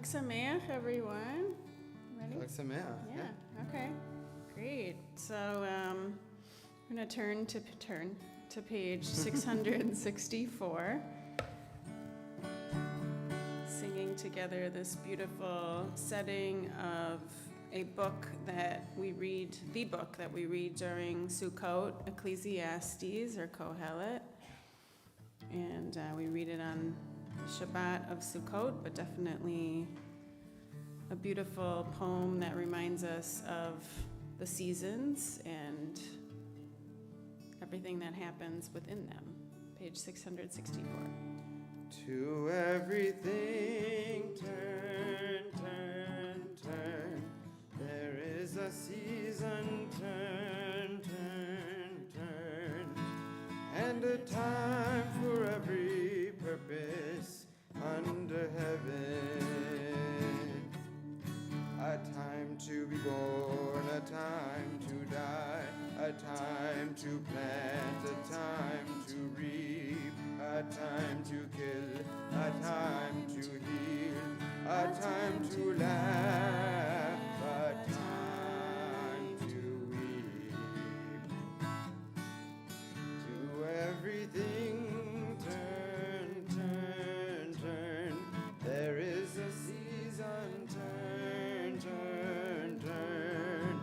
Chag Sameach, everyone. Ready? Chag Sameach. Yeah. Okay. Great. So we're going to turn to page 664. Singing together this beautiful setting of a book that we read, the book that we read during Sukkot, Ecclesiastes or Kohelet. And we read it on the Shabbat of Sukkot, but definitely a beautiful poem that reminds us of the seasons and everything that happens within them. Page 664. To everything turn, turn, turn. There is a season, turn, turn, turn. And a time for every purpose under heaven. A time to be born, a time to die, a time to plant, a time to reap, a time to kill, a time to heal, a time to laugh, a time to weep. To everything turn, turn, turn. There is a season, turn, turn, turn.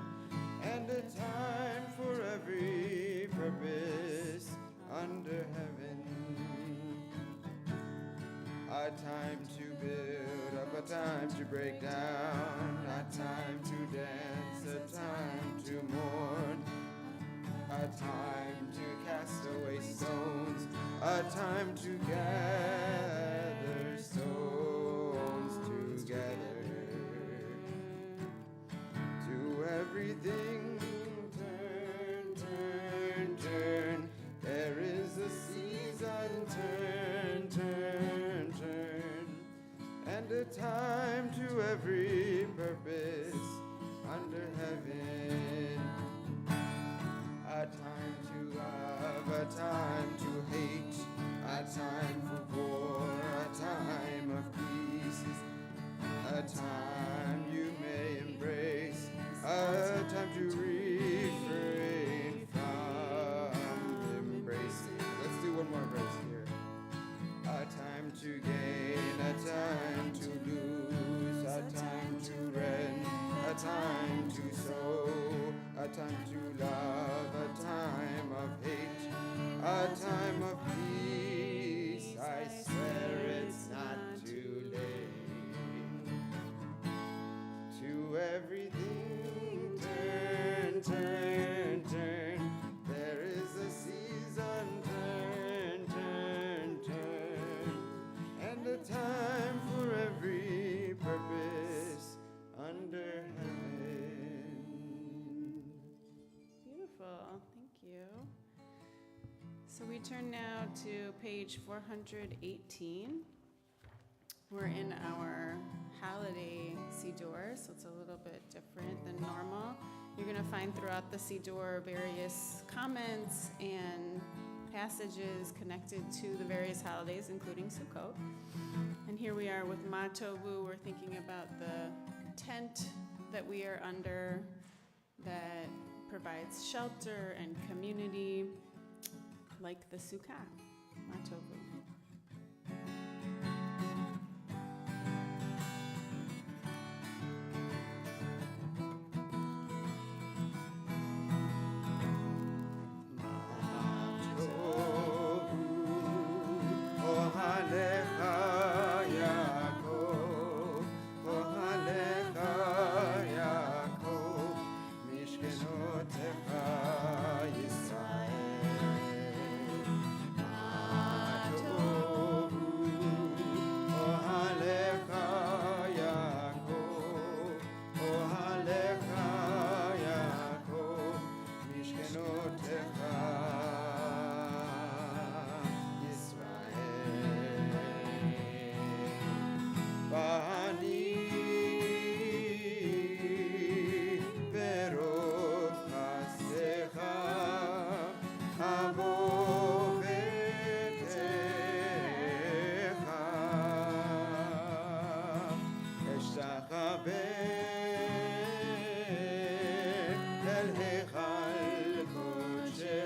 And a time for every purpose under heaven. A time to build up, a time to break down, a time to dance, a time to mourn, a time to cast away stones, a time to gather stones together. To everything turn, turn, turn. There is a season, turn, turn, turn. And a time to every purpose under heaven. A time to love, a time to hate, a time for war, a time of peace, a time you may embrace, a time to refrain from embracing. Let's do one more verse here. A time to gain, a time to lose, a time to rend, a time to sow, a time to love, a time of hate, a time of peace. I swear it's not too late. To everything turn, turn, turn. There is a season, turn, turn, turn. And a time for every purpose under heaven. Beautiful. Thank you. So we turn now to page 418. We're in our holiday Siddur, so it's a little bit different than normal. You're going to find throughout the Siddur various comments and passages connected to the various holidays, including Sukkot. And here we are with Ma Tovu. We're thinking about the tent that we are under that provides shelter and community, like the Sukkah. Ma Tovu. Israel,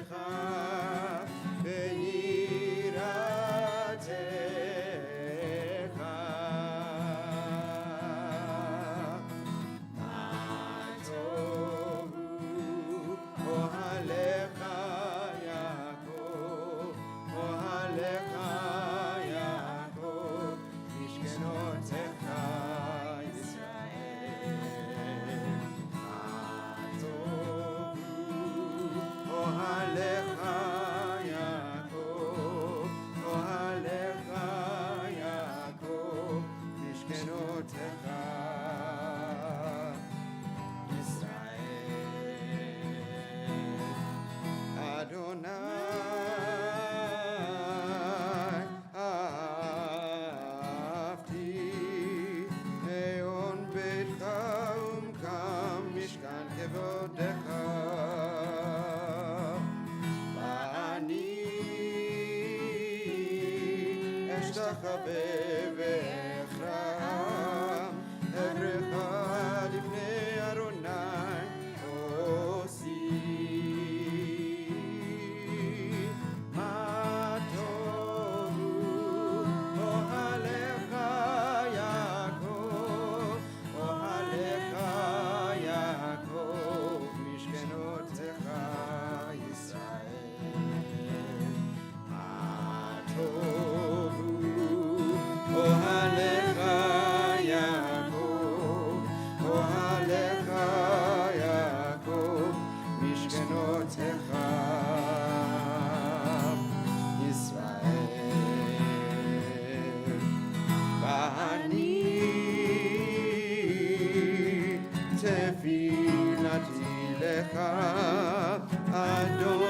משכנותיך ויראתך. מה טובו אוהליך יעקב, אוהליך יעקב, משכנותיך ישראל. מה טובו אוהליך יעקב, אוהליך יעקב, משכנותיך ישראל. אדוני אהבתי מעון ביתך ומקם משכן כבודך. ואני אשתחווה ואכרם עברך לפני ארוני עושי. מה טובו אוהליך יעקב, אוהליך יעקב, משכנותיך ישראל. מה טובו אוהליך יעקב, אוהליך יעקב, משכנותיך ישראל. ואני תפילתי לך אדוני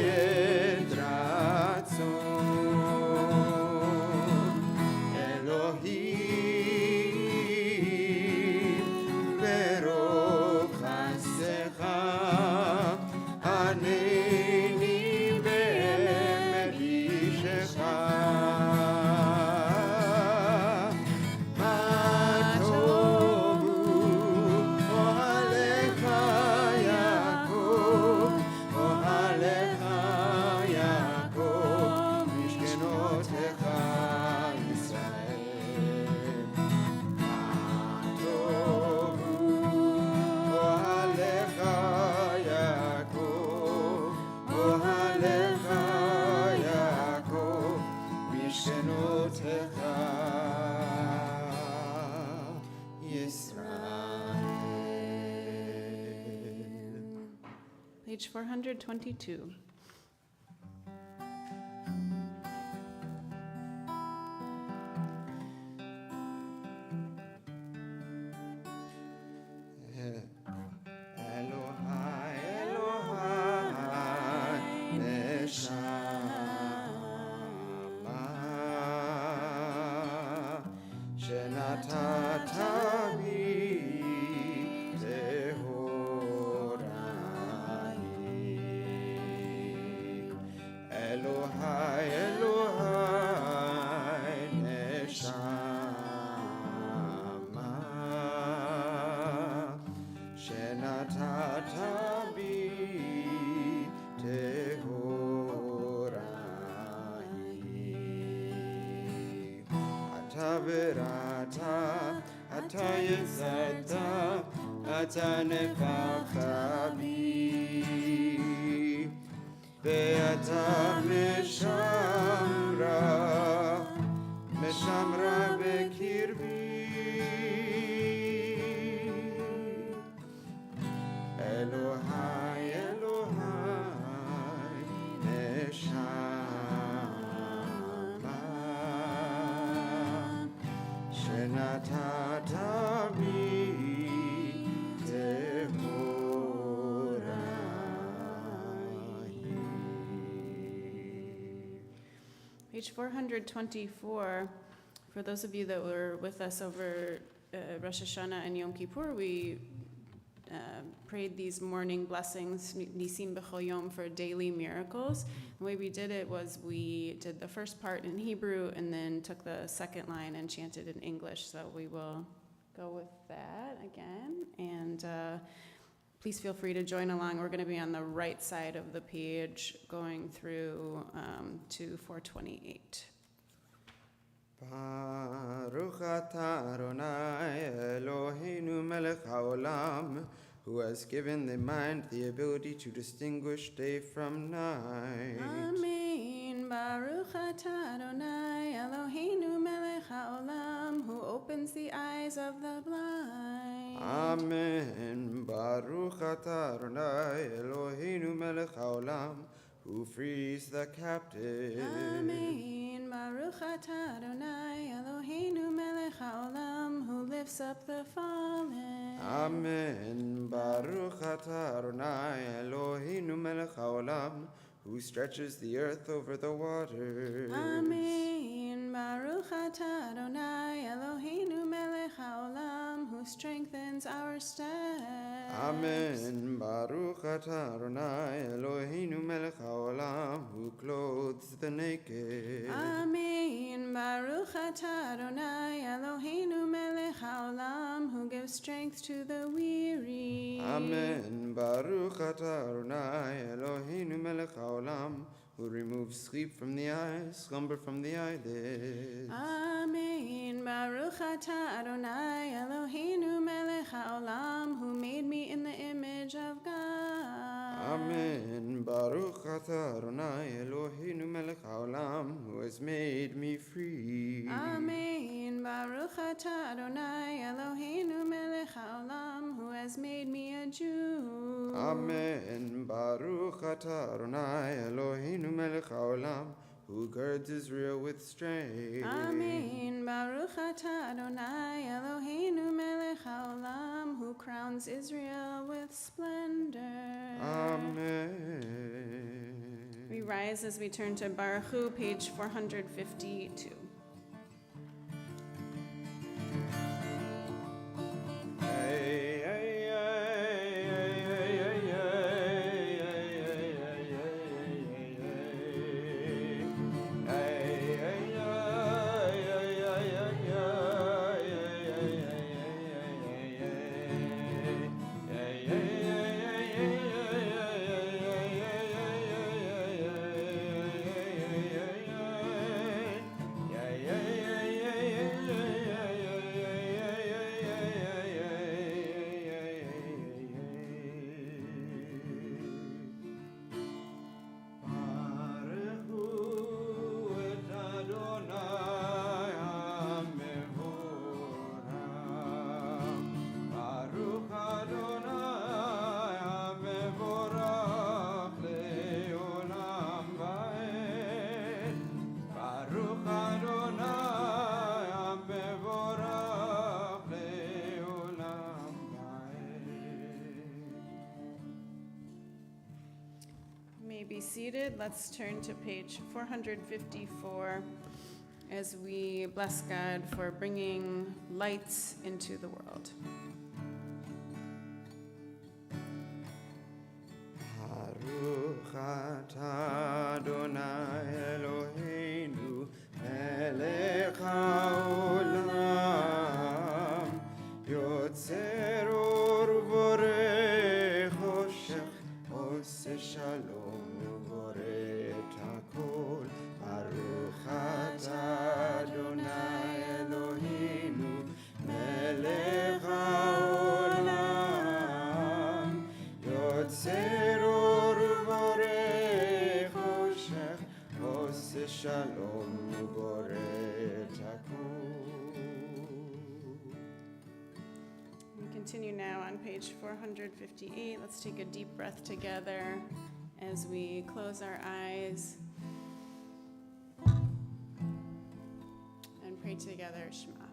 את רצון אלוהים ברוב חסדך ענני באמת אישך. מה טובו אוהליך יעקב, אוהליך יעקב, משכנותיך ישראל. מה טובו אוהליך יעקב, אוהליך יעקב, משכנותיך ישראל. Page 422. אלוהי, אלוהי, נשמה שנתת בי טהורה היא. אלוהי, אלוהי, נשמה שנתת בי טהורה היא. אתה בראת, אתה יסדת, אתה נפחת בי, ואתה משמרה, משמרה בקרבי. אלוהי, אלוהי, נשמה שנתת בי טהורה היא. Page 424. For those of you that were with us over Rosh Hashanah and Yom Kippur, we prayed these morning blessings, Nisim B'chol Yom, for daily miracles. The way we did it was we did the first part in Hebrew and then took the second line and chanted in English. So we will go with that again. And please feel free to join along. We're going to be on the right side of the page going through to 428. Baruch atah Adonai Eloheinu melech haolam, who has given the mind the ability to distinguish day from night. Amen. Baruch atah Adonai Eloheinu melech haolam, who opens the eyes of the blind. Amen. Baruch atah Adonai Eloheinu melech haolam, who frees the captive. Amen. Baruch atah Adonai Eloheinu melech haolam, who lifts up the fallen. Amen. Baruch atah Adonai Eloheinu melech haolam, who stretches the earth over the waters. Amen. Baruch atah Adonai Eloheinu melech haolam, who strengthens our steps. Amen. Baruch atah Adonai Eloheinu melech haolam, who clothes the naked. Amen. Baruch atah Adonai Eloheinu melech haolam, who gives strength to the weary. Amen. Baruch atah Adonai Eloheinu melech haolam, who removes sleep from the eyes, slumber from the eyelids. Amen. Baruch atah Adonai Eloheinu melech haolam, who made me in the image of God. Amen. Baruch atah Adonai Eloheinu melech haolam, who has made me free. Amen. Baruch atah Adonai Eloheinu melech haolam, who has made me a Jew. Amen. Baruch atah Adonai Eloheinu melech haolam, who girds Israel with strength. Amen. Baruch atah Adonai Eloheinu melech haolam, who crowns Israel with splendor. Amen. We rise as we turn to Baruch Hu, page 452. Be seated. Let's turn to page 454 as we bless God for bringing lights into the world. Baruch atah Adonai Eloheinu melech haolam, yotzer or uborech choshech, oseh shalom. Baruch atah Adonai Eloheinu melech haolam, yotzer or uborech choshech, oseh shalom uboreh et hakol. We continue now on page 458. Let's take a deep breath together as we close our eyes and pray together, Shema.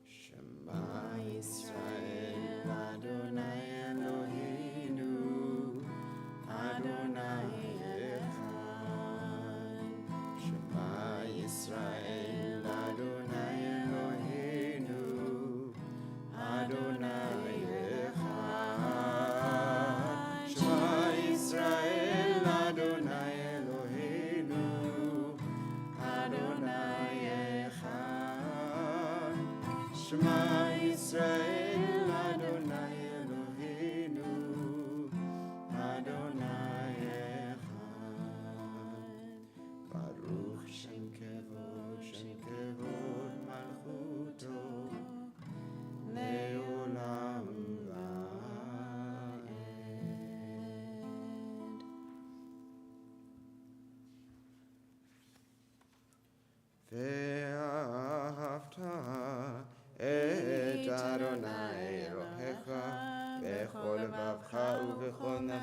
Shema Yisrael Adonai Eloheinu, Adonai Echad. Shema Yisrael Adonai Eloheinu, Adonai Echad. Shema Yisrael Adonai Eloheinu, Adonai Echad. Shema Yisrael Adonai Eloheinu,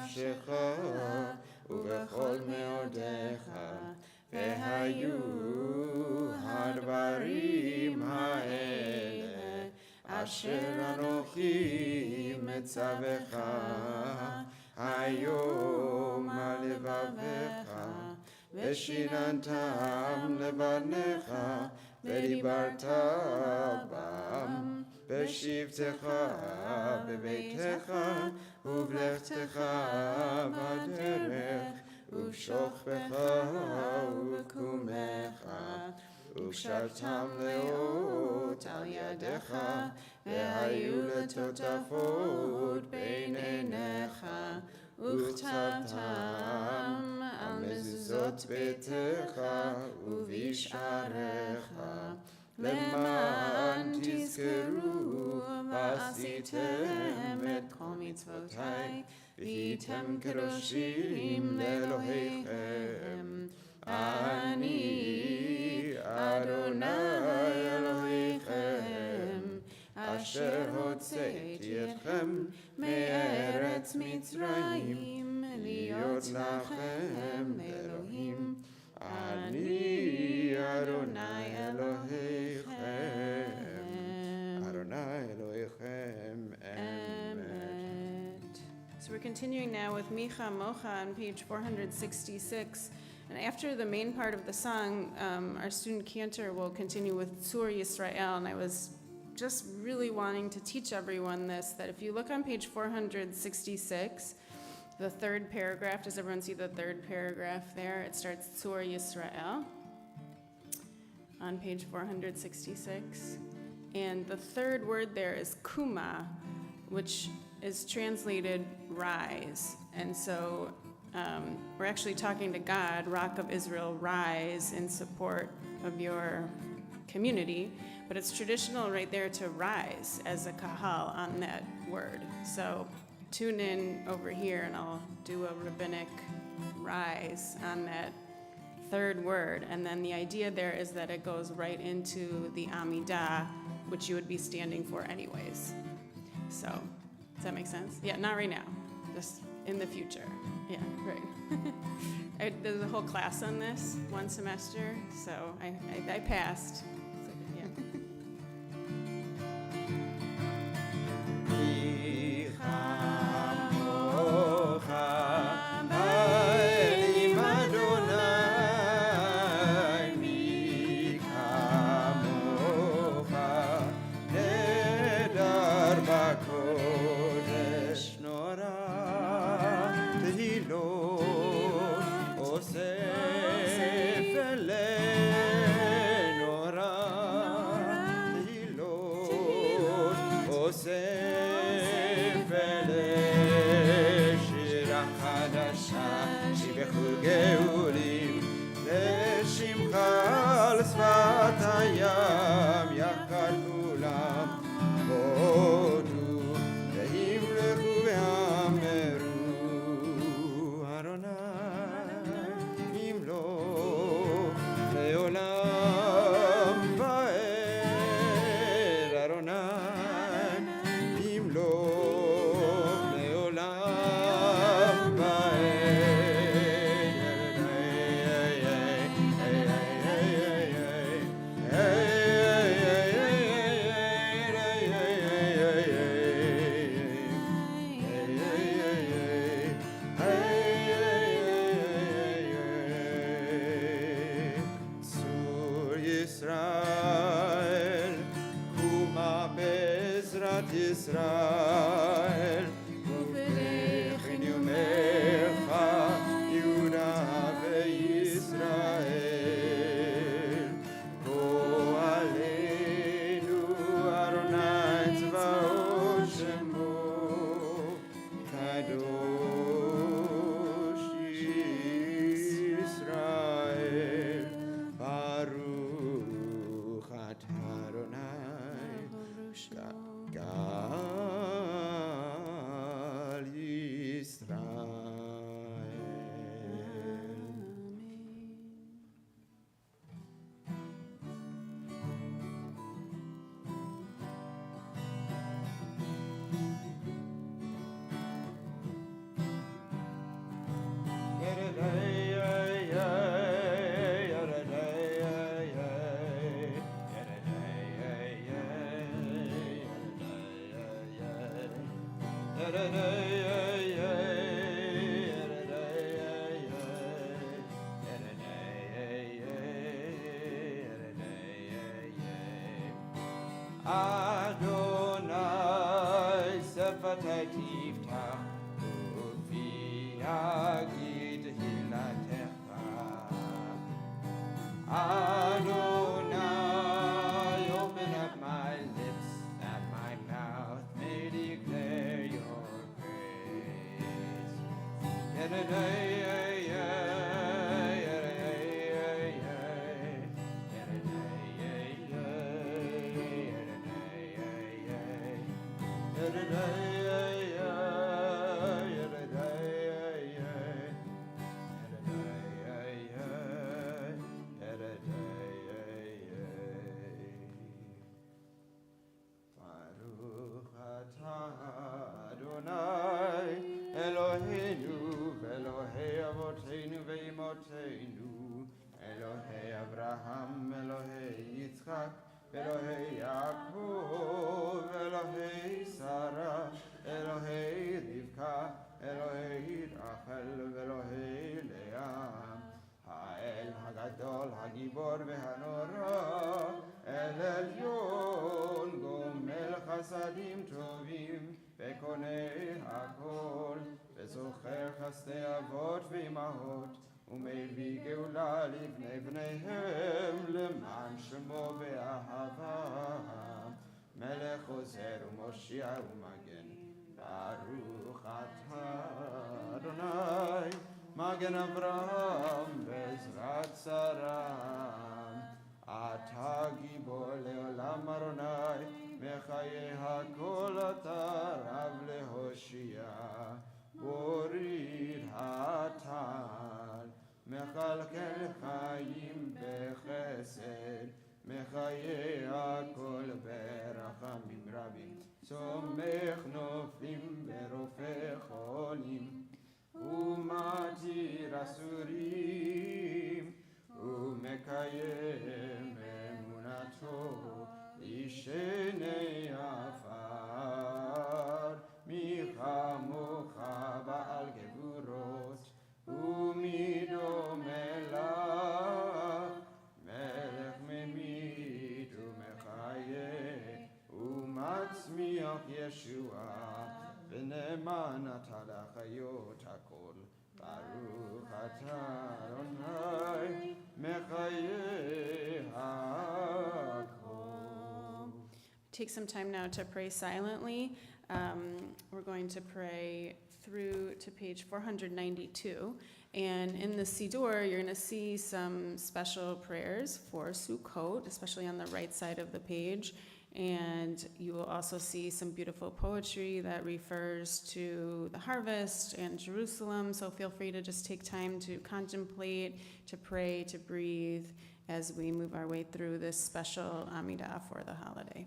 נפשך ובכל מאודיך, והיו הדברים האלה אשר אנוכי מצווך היום על לבביך, ושיננתם לבניך, ודיברת בם בשבתך בביתך ובלכתך בדרך ובשוכבך ובקומך, וקשרתם לאות על ידיך, והיו לטוטפות בין עיניך, וכתבתם על מזוזות ביתך ובשעריך, למען תזכרו ועשיתם את כל מצוותי, והייתם קדושים לאלוהיכם. אני אדוני אלוהיכם, אשר הוצאתי אתכם מארץ מצרים, להיות לכם לאלוהים. אני אדוני אלוהיכם. אדוני אלוהיכם. Amen. So we're continuing now with Micha Mocha on page 466. And after the main part of the song, our student cantor will continue with Tzur Yisrael. And I was just really wanting to teach everyone this, that if you look on page 466, the third paragraph, does everyone see the third paragraph there? It starts Tzur Yisrael on page 466. And the third word there is kuma, which is translated rise. And so we're actually talking to God, Rock of Israel, rise in support of your community. But it's traditional right there to rise as a kahal on that word. So tune in over here and I'll do a rabbinic rise on that third word. And then the idea there is that it goes right into the Amidah, which you would be standing for anyways. So, does that make sense? Yeah, not right now, just in the future. Yeah, right. There's a whole class on this, one semester, so I passed. So, yeah. יגיד תהילתך. Adonai, open up my lips, that my mouth may declare your praise. Baruch atah Adonai Eloheinu ve'Elohei avoteinu ve'imotenu Elohei Abraham, Elohei Yitzchak, Elohei Yaakov, Elohei Sarah, Elohei Rivka, Elohei Rachel, Elohei Leah. האל הגדול, הגיבור והנורא, אל עליון, גומל חסדים טובים, וקונה הכל, וזוכר חסדי אבות ואימהות, ומביא גאולה לבני בניהם, למען שמו באהבה. מלך עוזר ומושיע ומגן, ברוך אתה אדוני, מגן אברהם בעזרת שרה. אתה גיבור לעולם ארוני, מחיי הכל אתה רב להושיע. מוריד הטל, מכלכל חיים בחסד, מחיי הכל ברחמים רבים. סומך נופלים ורופא חולים, ומתיר אסורים, ומקיים אמונתו לשני עפר. מי כמוך בעל גבורות, ומי דומה לך, מלך ממית ומחיה, ומצמיח ישועה, ונאמן אתה לחיות הכל. ברוך אתה אדוני מחיי הכל. Take some time now to pray silently. We're going to pray through to page 492. And in the Siddur, you're going to see some special prayers for Sukkot, especially on the right side of the page. And you will also see some beautiful poetry that refers to the harvest and Jerusalem. So feel free to just take time to contemplate, to pray, to breathe as we move our way through this special Amidah for the holiday.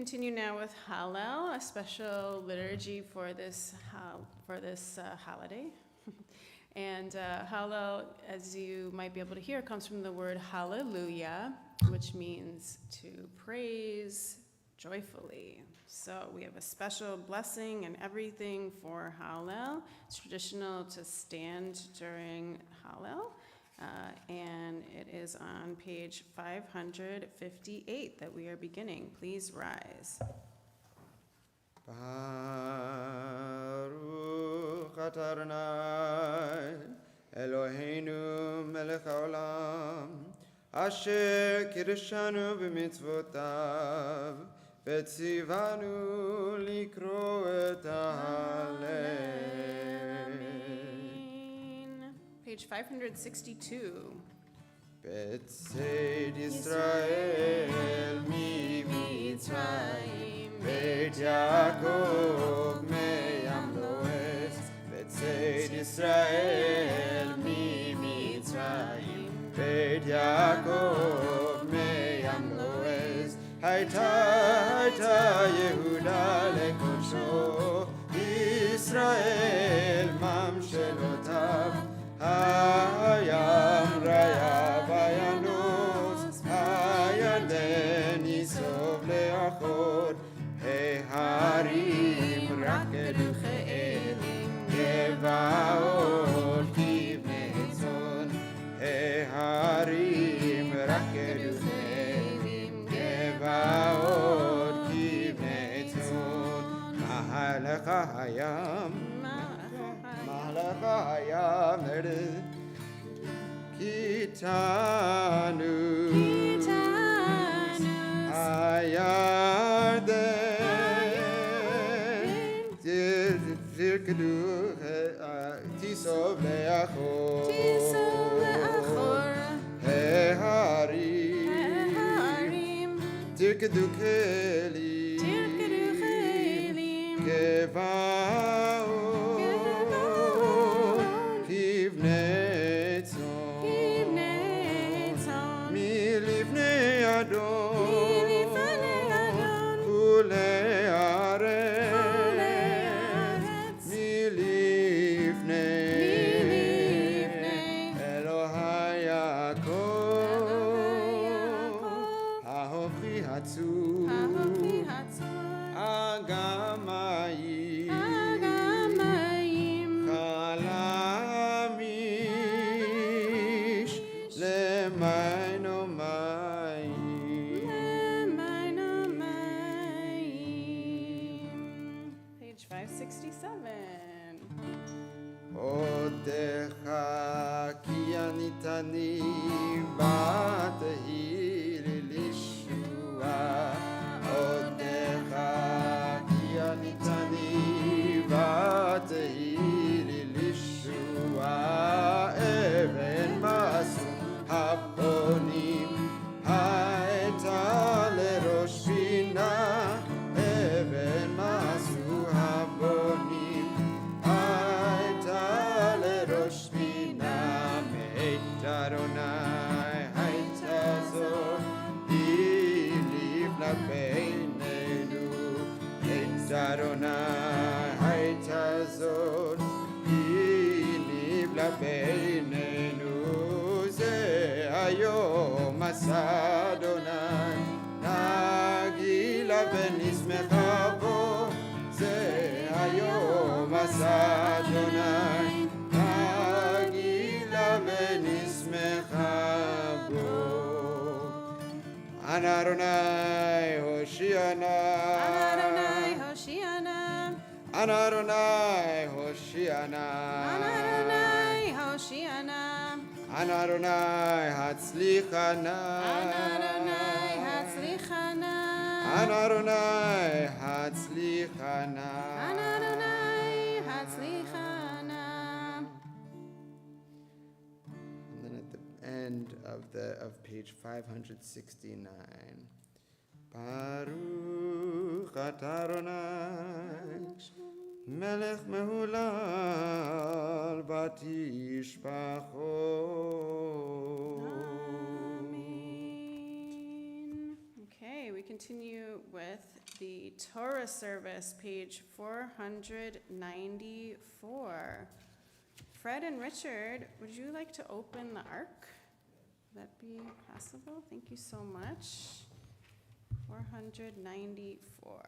continue now with Hallel, a special liturgy for this holiday. And Hallel, as you might be able to hear, comes from the word hallelujah, which means to praise joyfully. So we have a special blessing and everything for Hallel. It's traditional to stand during Hallel, and it is on page 558 that we are beginning. Please rise. Baruch atah Adonai Eloheinu melech haolam asher kiddushanu b'mitzvotav v'tzivanu likro et hallel. Page 562. Betzeit Yisrael mi Mitzrayim Beit Yaakov me'am lo'ez Betzeit Yisrael mi Mitzrayim Beit Yaakov me'am lo'ez Hayta Yehuda lekodsho Yisrael mamshelotav Hayam Raya Vayanos Hayarden Yisov Leachod Harim Rakedu Che'elim Gevaot Kivnetzon Harim Rakedu Che'elim Gevaot Kivnetzon Mahalacha Hayam Mahalacha Hayam there it is Kitanu Hayarden Tirkedu Tisov Leachor Harim Tirkedu Kelim Kevaot Kivnetzon Milifnei Adon Kulei Aretz Milifnei Elohai Yaakov Hahofchi Hatzur Agamayim Chalamish Lemaino Mayim. Page 567. Odecha ki anitani vatehi lishua Odecha ki anitani vatehi lishua Even masu haponim haeta lerosh bina Even masu haponim haeta lerosh bina Meit Adonai haeta zor ilivna beinenu Meit Adonai haeta zor ilivna beinenu Ze hayom asa Adonai nagila v'nismecha bo Ze hayom asa Adonai nagila v'nismecha bo Ana Adonai Hoshiana Adonai Hoshiana. Ana Adonai Hoshiana Adonai Hoshiana. Ana Adonai Hatzlichana Adonai Hatzlichana. Ana Adonai Hatzlichana Adonai Hatzlichana. And then at the end of page 569 Baruch atah Adonai Melech mehulal batishpachot. Amen. Okay, we continue with the Torah service, page 494. Fred and Richard, would you like to open the ark? Would that be possible? Thank you so much. 494.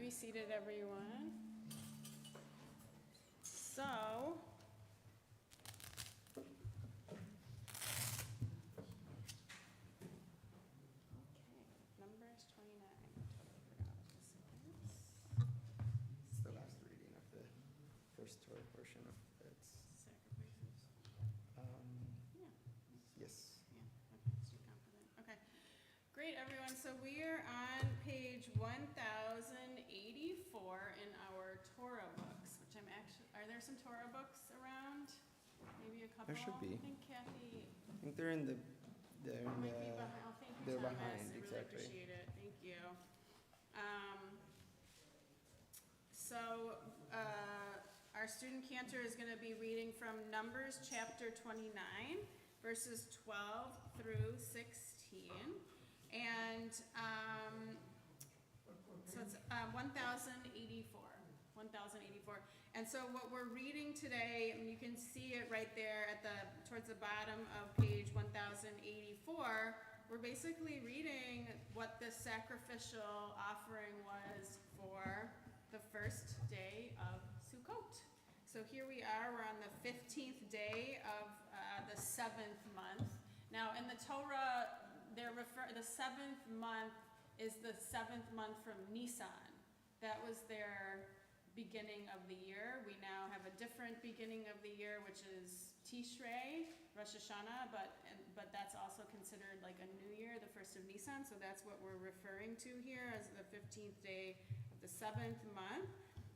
Seated, everyone. So, Numbers 29. It's the last reading of the first Torah portion of it. Sacrifices. Yeah. Yes. Yeah. Okay. So you're confident. Okay. Great, everyone. So we are on page 1084 in our Torah books, which I'm actually, are there some Torah books around? Maybe a couple? There should be. I think Kathy I think they're in the, they're in might be the, behind. Oh, thank you, they're Thomas. behind, I really exactly. appreciate it. Thank you. So, our student cantor is going to be reading from Numbers chapter 29, verses 12 through 16. And, so it's 1084. And so what we're reading today, and you can see it right there at towards the bottom of page 1084, we're basically reading what the sacrificial offering was for the first day of Sukkot. So here we are, we're on the 15th day of the 7th month. Now in the Torah, the 7th month is the 7th month from Nisan. That was their beginning of the year. We now have a different beginning of the year, which is Tishrei, Rosh Hashanah, but that's also considered like a new year, the 1st of Nisan. So that's what we're referring to here as the 15th day of the 7th month.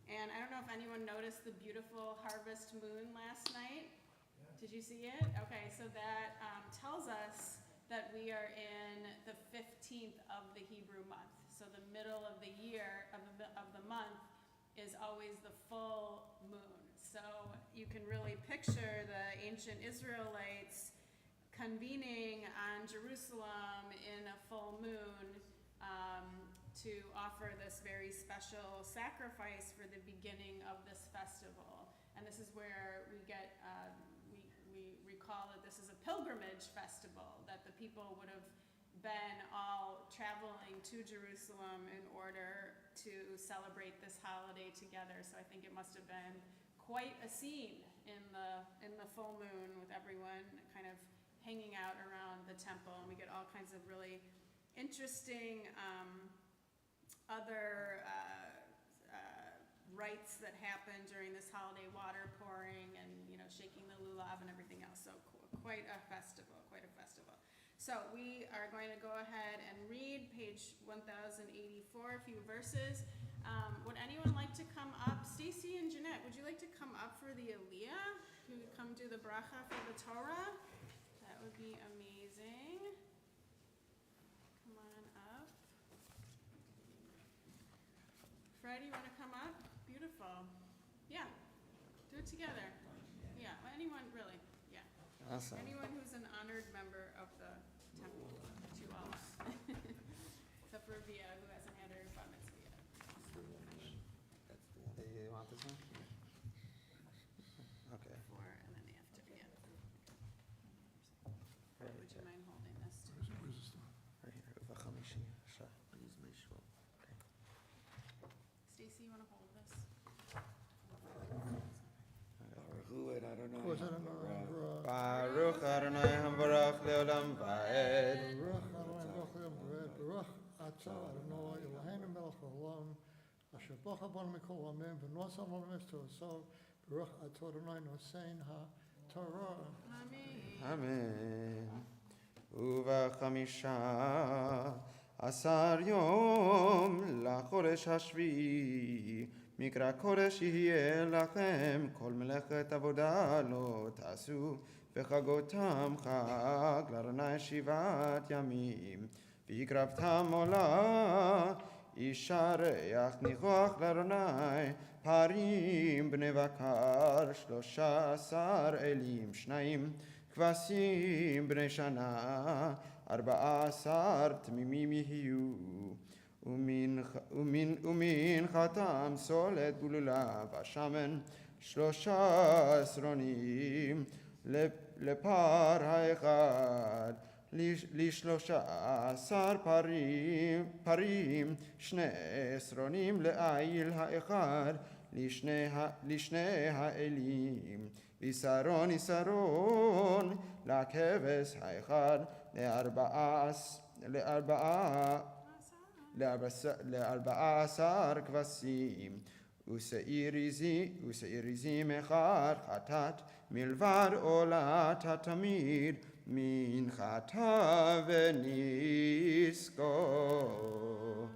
And I don't know if anyone noticed the beautiful harvest moon last night. Did you see it? Okay, so that tells us that we are in the 15th of the Hebrew month. So the middle of the year, of the month, is always the full moon. So you can really picture the ancient Israelites convening on Jerusalem in a full moon to offer this very special sacrifice for the beginning of this festival. And this is where we get, we recall that this is a pilgrimage festival, that the people would have been all traveling to Jerusalem in order to celebrate this holiday together. So I think it must have been quite a scene in the full moon with everyone kind of hanging out around the temple, and we get all kinds of really interesting other rites that happen during this holiday, water pouring and shaking the lulav and everything else. So quite a festival. So we are going to go ahead and read page 1084, a few verses. Would anyone like to come up? Stacy and Jeanette, would you like to come up for the Aliyah? Who would come do the bracha for the Torah? That would be amazing. Come on up. Fred, you want to come up? Beautiful. Yeah, do it together. Yeah, well, anyone really. Yeah. Awesome. Anyone who's an honored member of the temple, to all. Except for Via, who hasn't had her bar mitzvah yet. You want this one? Okay. Four, and then after, yeah. Right Would you there. mind holding this too? Right here. V'chamishi. Sure. Stacy, you want to hold this? Baruch Adonai Hambarach Leolam Vaed. Baruch atah Adonai Eloheinu melech haolam, asher bacha banu mikol ha'amim, v'nosa banu mitzvosov, baruch atah Adonai nosein ha'torah. Amen. Amen. ובחמישה עשר יום לחודש השביעי מקרא קודש יהיה לכם כל מלאכת עבודה לא תעשו וחגותם חג לאדוני 7 ימים והקרבתם עולה אישה ריח ניחוח לאדוני פרים בני בקר 13 אלים 2 כבשים בני שנה 14 תמימים יהיו ומן חתם סולת גלולה ושמן 3 עשרונים לפר האחד ל13 פרים 2 עשרונים לעיל האחד לשני האלים ויסרון לכבש האחד ל14 כבשים ושעיר עזים אחד חטאת מלבד עולת התמיד מנחתה ונזכור.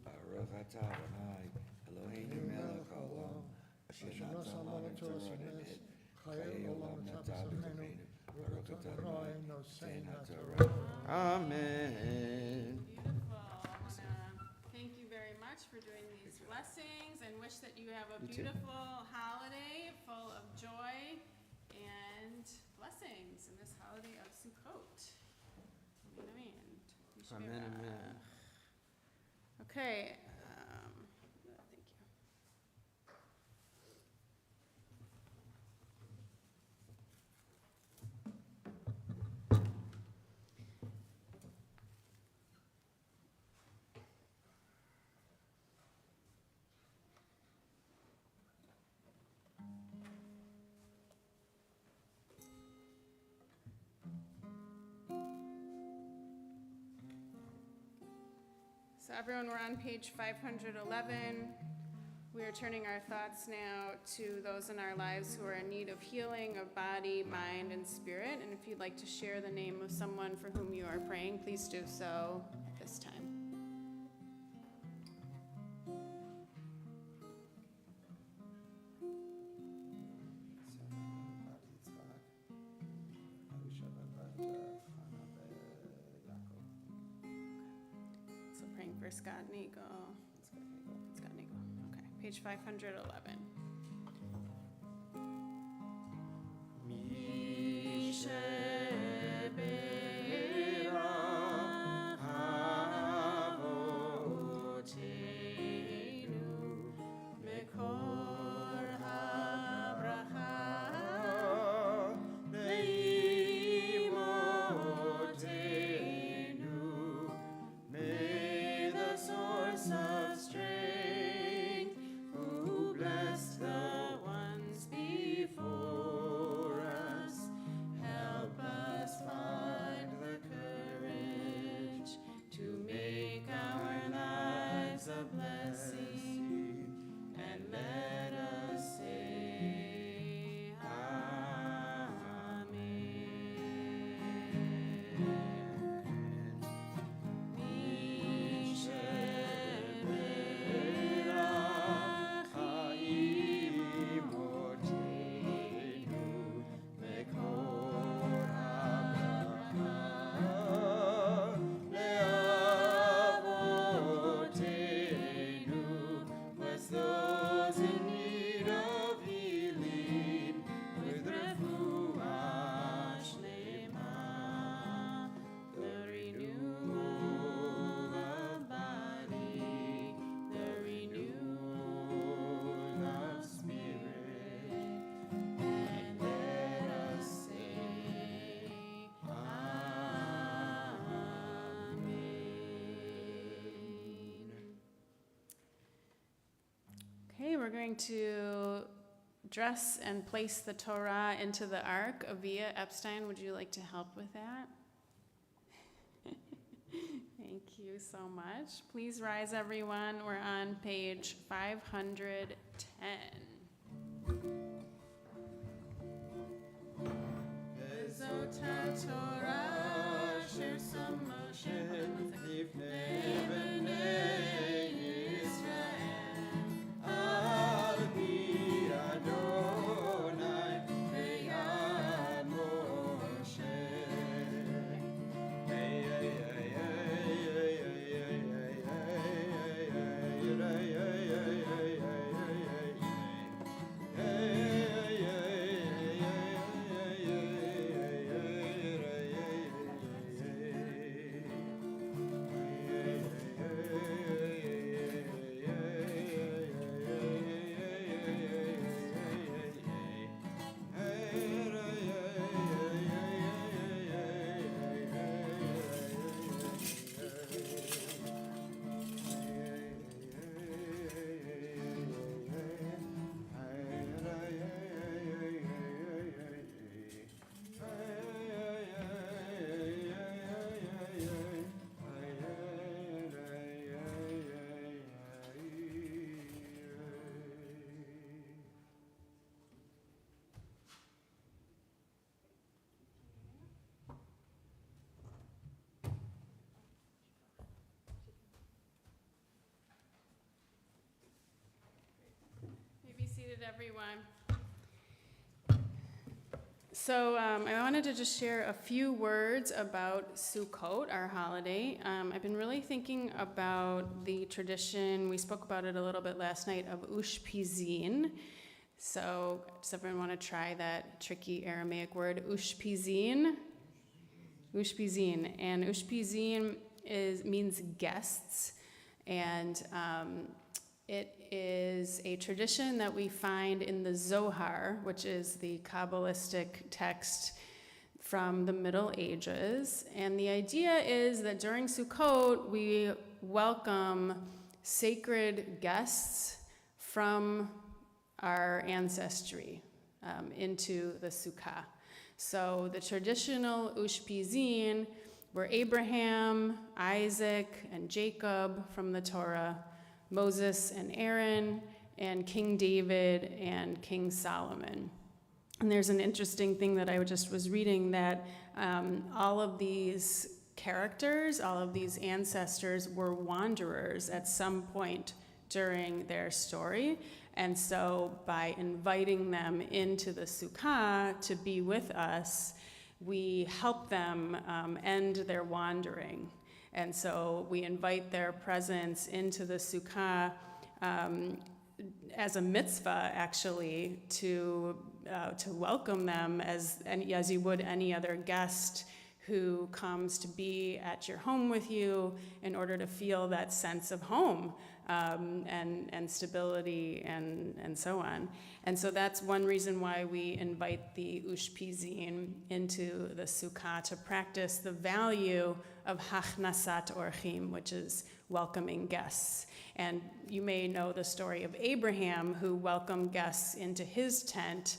Baruch atah Adonai Eloheinu melech haolam asher natan lanu Torah ne'emet chayei olam natan b'chorenu Baruch atah Adonai nosein ha'torah. Amen. Beautiful. I want to thank you very much for doing these blessings and wish that you have a You too. beautiful holiday full of joy and blessings in this holiday of Sukkot. Amen. Amen, amen. Okay. Thank you. So everyone, we're on page 511. We are turning our thoughts now to those in our lives who are in need of healing of body, mind, and spirit. And if you'd like to share the name of someone for whom you are praying, please do so at this time. So praying for Scott Nagel. Scott Nagel. Okay, page 511. Okay, we're going to dress and place the Torah into the ark. Avia Epstein, would you like to help with that? Thank you so much. Please rise, everyone. We're on page 510. Bezot Torah Asher Sam Moshe Lifnei Bnei Yisrael Al Pi Adonai Beyad Moshe. Hey, hey, hey, hey, hey, hey, hey, hey, Be seated, everyone. So I wanted to just share a few words about Sukkot, our holiday. I've been really thinking about the tradition, we spoke about it a little bit last night, of Ushpizin. So does everyone want to try that tricky Aramaic word, Ushpizin? Ushpizin. And Ushpizin means guests, and it is a tradition that we find in the Zohar, which is the Kabbalistic text from the Middle Ages. And the idea is that during Sukkot, we welcome sacred guests from our ancestry into the Sukkah. So the traditional Ushpizin were Abraham, Isaac, and Jacob from the Torah, Moses and Aaron, and King David and King Solomon. And there's an interesting thing that I just was reading, that all of these characters, all of these ancestors were wanderers at some point during their story. And so by inviting them into the Sukkah to be with us, we help them end their wandering. And so we invite their presence into the Sukkah as a mitzvah, actually, to welcome them as you would any other guest who comes to be at your home with you, in order to feel that sense of home and stability and so on. And so that's one reason why we invite the Ushpizin into the Sukkah, to practice the value of Hachnasat Orchim, which is welcoming guests. And you may know the story of Abraham, who welcomed guests into his tent,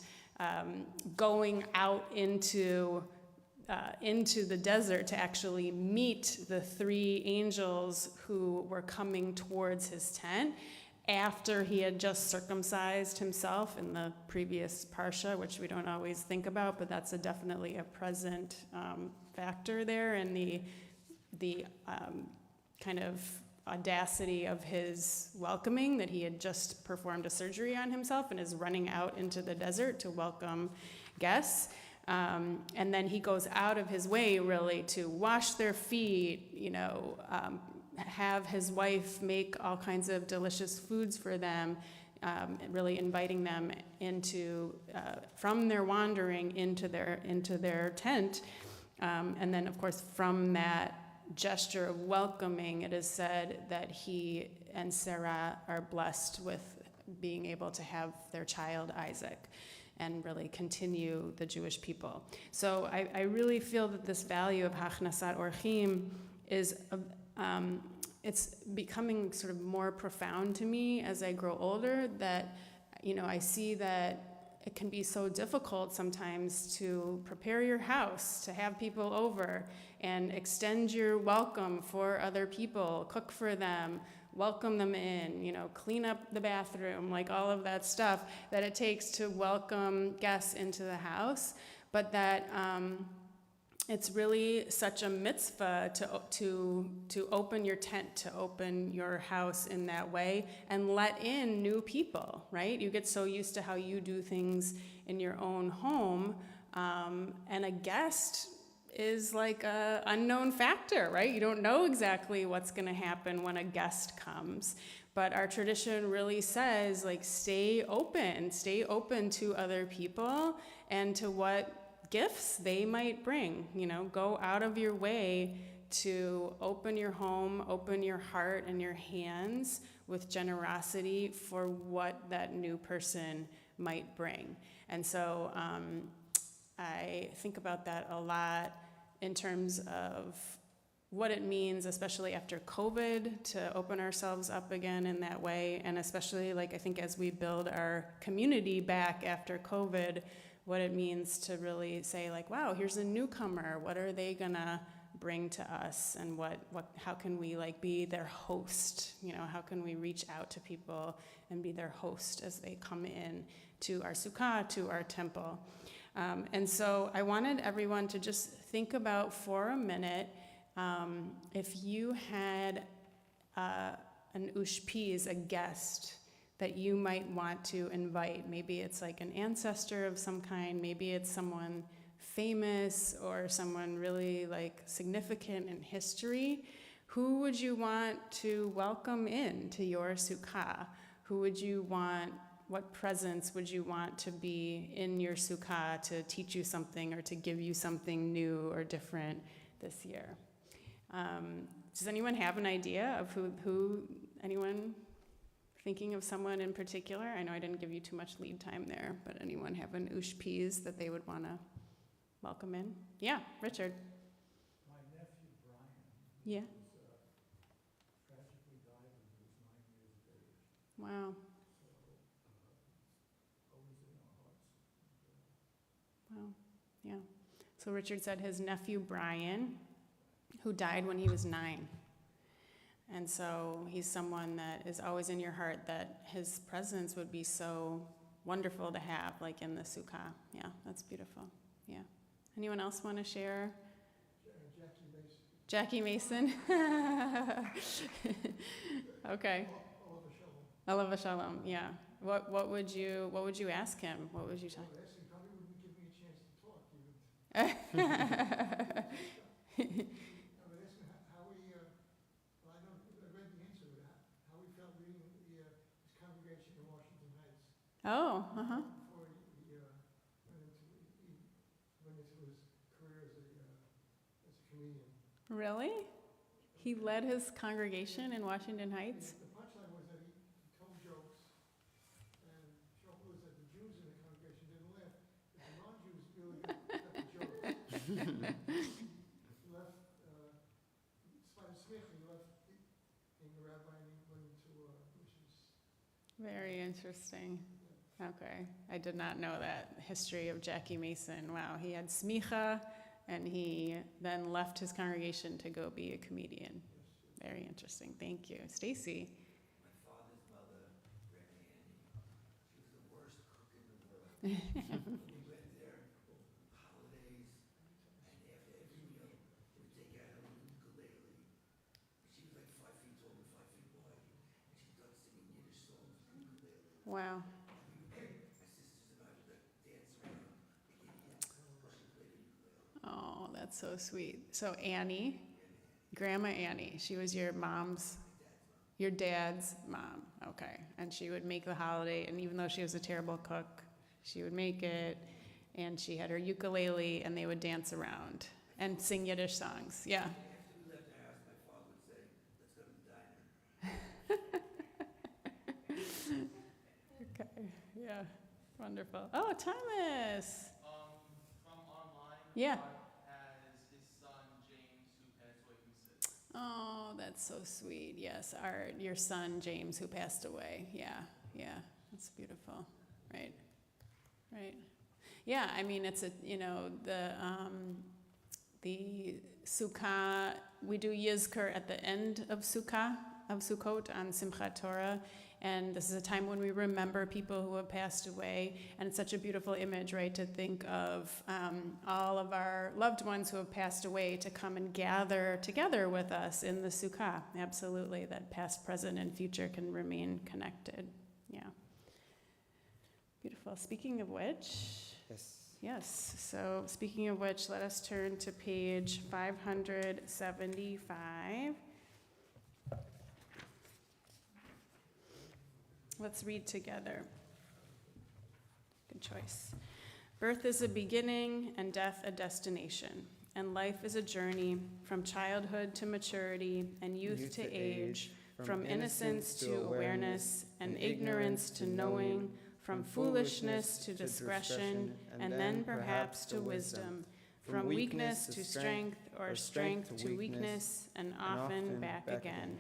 going out into the desert to actually meet the three angels who were coming towards his tent after he had just circumcised himself in the previous parsha, which we don't always think about, but that's definitely a present factor there, and the kind of audacity of his welcoming, that he had just performed a surgery on himself and is running out into the desert to welcome guests. And then he goes out of his way, really, to wash their feet, have his wife make all kinds of delicious foods for them, really inviting them into from their wandering into their tent. And then, of course, from that gesture of welcoming, it is said that he and Sarah are blessed with being able to have their child Isaac, and really continue the Jewish people. So I really feel that this value of Hachnasat Orchim is it's becoming sort of more profound to me as I grow older that, I see that it can be so difficult sometimes to prepare your house, to have people over and extend your welcome for other people, cook for them, welcome them in, clean up the bathroom, like all of that stuff that it takes to welcome guests into the house, but that it's really such a mitzvah to open your tent, to open your house in that way and let in new people, right? You get so used to how you do things in your own home, and a guest is like a unknown factor, right? You don't know exactly what's going to happen when a guest comes. But our tradition really says, like, stay open to other people and to what gifts they might bring. Go out of your way to open your home, open your heart and your hands with generosity for what that new person might bring. And so I think about that a lot in terms of what it means, especially after COVID, to open ourselves up again in that way. And especially, I think as we build our community back after COVID, what it means to really say, wow, here's a newcomer. What are they gonna bring to us? And how can we be their host? How can we reach out to people and be their host as they come in to our sukkah, to our temple? And so I wanted everyone to just think about for a minute, if you had an ushpiz, a guest that you might want to invite. Maybe it's an ancestor of some kind, maybe it's someone famous or someone really significant in history. Who would you want to welcome in to your sukkah? What presence would you want to be in your sukkah to teach you something or to give you something new or different this year? Does anyone have an idea of who anyone thinking of someone in particular? I know I didn't give you too much lead time there, but anyone have an ushpiz that they would want to welcome in? Yeah, Richard. My nephew Brian. Yeah. Tragically died when he was 9 years of age. Wow. So always in our hearts. Wow. Yeah. So Richard said his nephew Brian, who died when he was 9. And so he's someone that is always in your heart, that his presence would be so wonderful to have, in the sukkah. Yeah, that's beautiful. Yeah. Anyone else want to share? Jackie Mason. Jackie Mason? Okay. Oliver Shalom. Oliver Shalom, yeah. What would you ask him? What would you tell him? He probably wouldn't give me a chance to talk. He would. I would ask him how he, well, I read the answer, but how he felt reading his congregation in Washington Heights. Oh, uh-huh. Before he went into his career as a comedian. Really? He led his congregation in Washington Heights? The punchline was that he told jokes, and the joke was that the Jews in the congregation didn't laugh, but the non-Jews really got the jokes. He left, despite his smith, he left being a rabbi and he went into Bush's. Very interesting. Okay. I did not know that history of Jackie Mason. Wow. He had smicha, and he then left his congregation to go be a comedian. Very interesting. Thank you. Stacy. My father's mother, Grandma Annie, she was the worst cook in the world. We went there, holidays, and after every meal, we would take out her ukulele. She was 5 feet tall and 5 feet wide, and she started singing Yiddish songs with the ukulele. Wow. My sisters and I would dance around like idiots while she played the ukulele. Oh, that's so sweet. So Annie, Grandma Annie, she was your dad's mom. Okay. And she would make the holiday, and even though she was a terrible cook, she would make it, and she had her ukulele, and they would dance around and sing Yiddish songs. Yeah. After we left the house, my father would say, "Let's go to the diner." Okay. Yeah. Wonderful. Oh, Thomas. From online, Yeah. as his son James, who passed away from SIDS. Oh, that's so sweet. Yes, your son James, who passed away. Yeah, that's beautiful. Right. Yeah, I mean, it's the Sukkah. We do Yizkor at the end of Sukkot on Simchat Torah. And this is a time when we remember people who have passed away. And it's such a beautiful image, right, to think of all of our loved ones who have passed away to come and gather together with us in the Sukkah. Absolutely, that past, present, and future can remain connected. Yeah. Beautiful. Speaking of which, yes, so speaking of which, let us turn to page 575. Let's read together. Good choice. Birth is a beginning and death a destination, and life is a journey from childhood to maturity and youth to age, from innocence to awareness and ignorance to knowing, from foolishness to discretion, and then perhaps to wisdom, from weakness to strength or strength to weakness, and often back again.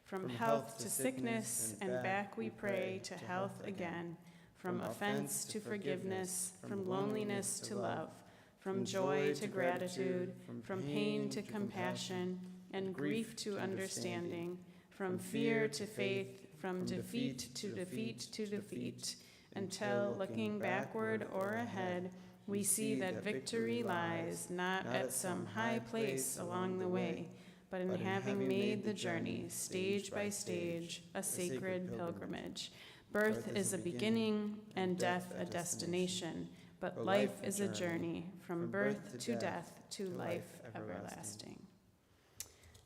From health to sickness, and back we pray to health again. From offense to forgiveness, from loneliness to love, from joy to gratitude, from pain to compassion, and grief to understanding, from fear to faith, from defeat to defeat to defeat, until looking backward or ahead, we see that victory lies not at some high place along the way, but in having made the journey, stage by stage, a sacred pilgrimage. Birth is a beginning and death a destination, but life is a journey from birth to death to life everlasting.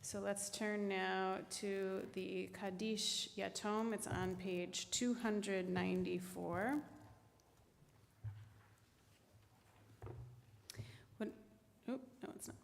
So let's turn now to the Kaddish Yatom. It's on page 294. No, it's not.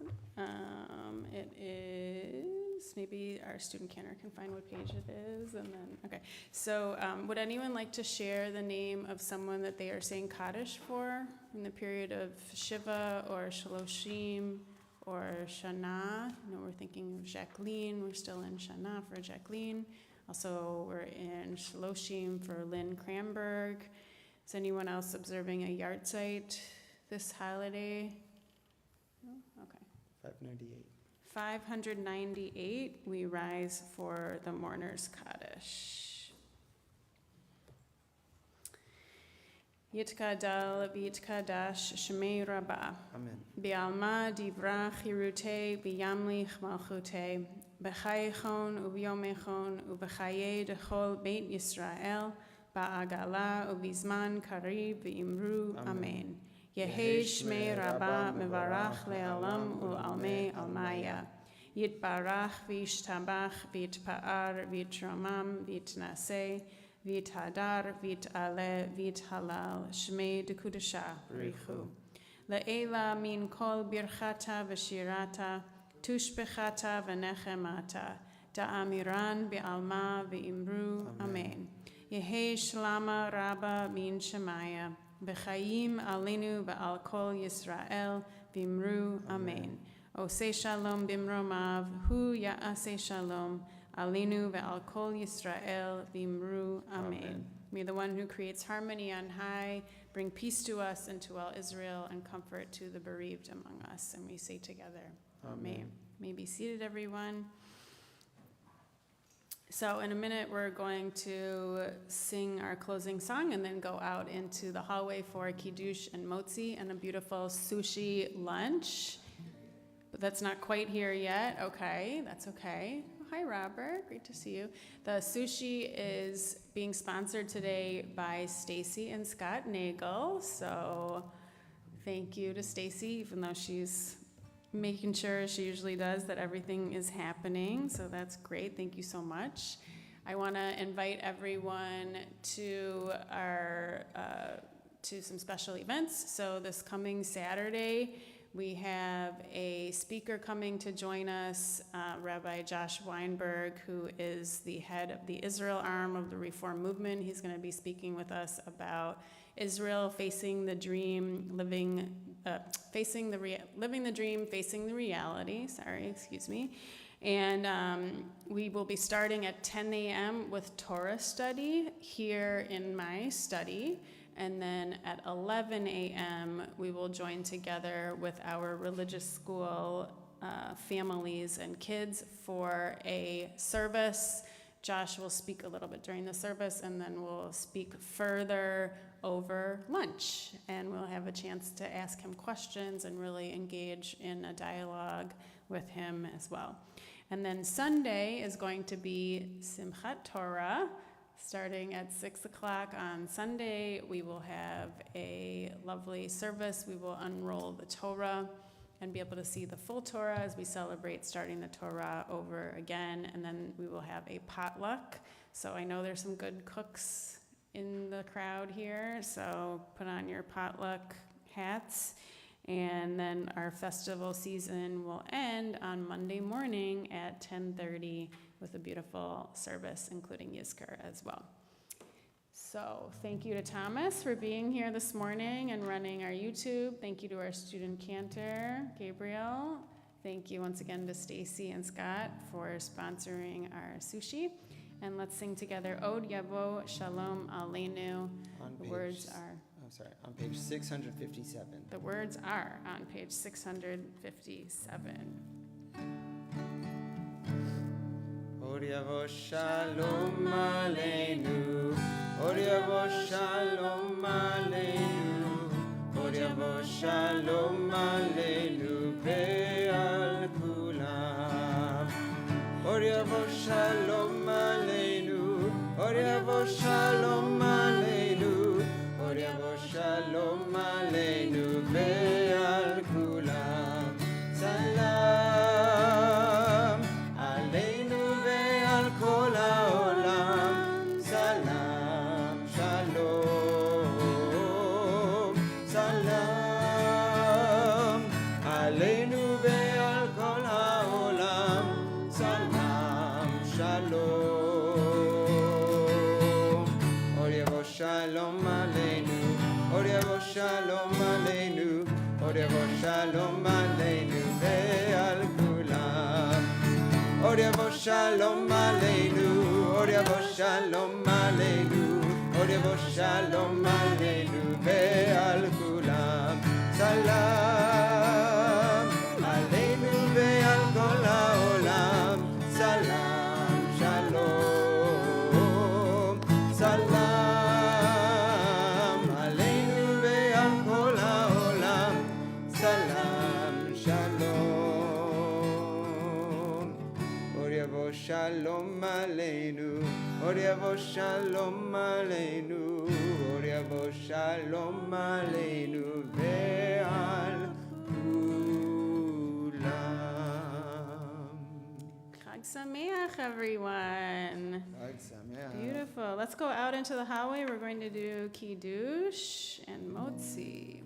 It is, maybe our student cantor can find what page it is, and then, okay. So would anyone like to share the name of someone that they are saying Kaddish for in the period of Shiva or Shaloshim or Shana? We're thinking of Jacqueline. We're still in Shana for Jacqueline. Also, we're in Shaloshim for Lynn Cranberg. Is anyone else observing a yahrzeit this holiday? 598, we rise for the mourner's Kaddish. Yitkadal v'yitkadash shemei rabah. Amen. Bi'alma divra chirute b'yamlich malchute. B'chayechon u'b'yomechon u'b'chaye dechol beit Yisrael. Ba'agala u'bizman karib v'imru. Amen. Yehei Shmei Rabbah Mevarach Le'olam U'almei Almaya. Yitbarach v'yishtabach v'yitpa'ar v'yitramam v'yitnaseh v'yithadar v'yit'aleh v'yithalal Shmei Dekudasha B'richu. Le'ela min kol birchata v'shirata tushbechata v'nechemata da'amiran b'alma v'imru. Amen. Yehei Shlama Rabbah min Shemaya. B'chaim alenu ba'al kol Yisrael v'imru. Amen. Oseh shalom bimromav hu ya'aseh shalom alenu ve'al kol Yisrael v'imru. Amen. May the one who creates harmony on high bring peace to us and to all Israel and comfort to the bereaved among us. And we say together, Amen. May be seated, everyone. So in a minute, we're going to sing our closing song and then go out into the hallway for kiddush and motzi and a beautiful sushi lunch. But that's not quite here yet. Okay, that's okay. Hi, Robert. Great to see you. The sushi is being sponsored today by Stacy and Scott Nagel. So thank you to Stacy, even though she's making sure, she usually does, that everything is happening. So that's great. Thank you so much. I want to invite everyone to our to some special events. So this coming Saturday, we have a speaker coming to join us, Rabbi Josh Weinberg, who is the head of the Israel arm of the Reform Movement. He's going to be speaking with us about Israel facing the dream, living the dream, facing the reality. And we will be starting at 10 a.m. with Torah study here in my study. And then at 11 a.m., we will join together with our religious school families and kids for a service. Josh will speak a little bit during the service, and then we'll speak further over lunch. And we'll have a chance to ask him questions and really engage in a dialogue with him as well. And then Sunday is going to be Simchat Torah. Starting at 6 o'clock on Sunday, we will have a lovely service. We will unroll the Torah and be able to see the full Torah as we celebrate starting the Torah over again. And then we will have a potluck. So I know there's some good cooks in the crowd here, so put on your potluck hats. And then our festival season will end on Monday morning at 10:30 with a beautiful service, including Yizkor as well. So thank you to Thomas for being here this morning and running our YouTube. Thank you to our student cantor, Gabriel. Thank you once again to Stacy and Scott for sponsoring our sushi. And let's sing together, Od Yavo Shalom Aleinu. The words are... on page 657. The words are on page 657. Od Yavo Shalom Aleinu, Od Yavo Shalom Aleinu, Od Yavo Shalom Aleinu ve'al kulam. Od Yavo Shalom Aleinu, Od Yavo Shalom Aleinu, Od Yavo Shalom Aleinu ve'al kulam. Salam Aleinu ve'al kol ha'olam. Salam Shalom. Salam Aleinu ve'al kol ha'olam. Salam Shalom. Od Yavo Shalom Aleinu, Od Yavo Shalom Aleinu, Od Yavo Shalom Aleinu ve'al kulam. Od Yavo Shalom Aleinu, Od Yavo Shalom Aleinu, Od Yavo Shalom Aleinu ve'al kulam. Salam Aleinu ve'al kol ha'olam. Salam Shalom. Salam Aleinu ve'al kol ha'olam. Salam Shalom. Od Yavo Shalom Aleinu, Od Yavo Shalom Aleinu, Od Yavo Shalom Aleinu ve'al kulam. Chag Sameach, everyone. Chag Sameach. Beautiful. Let's go out into the hallway. We're going to do Kiddush and Motzi.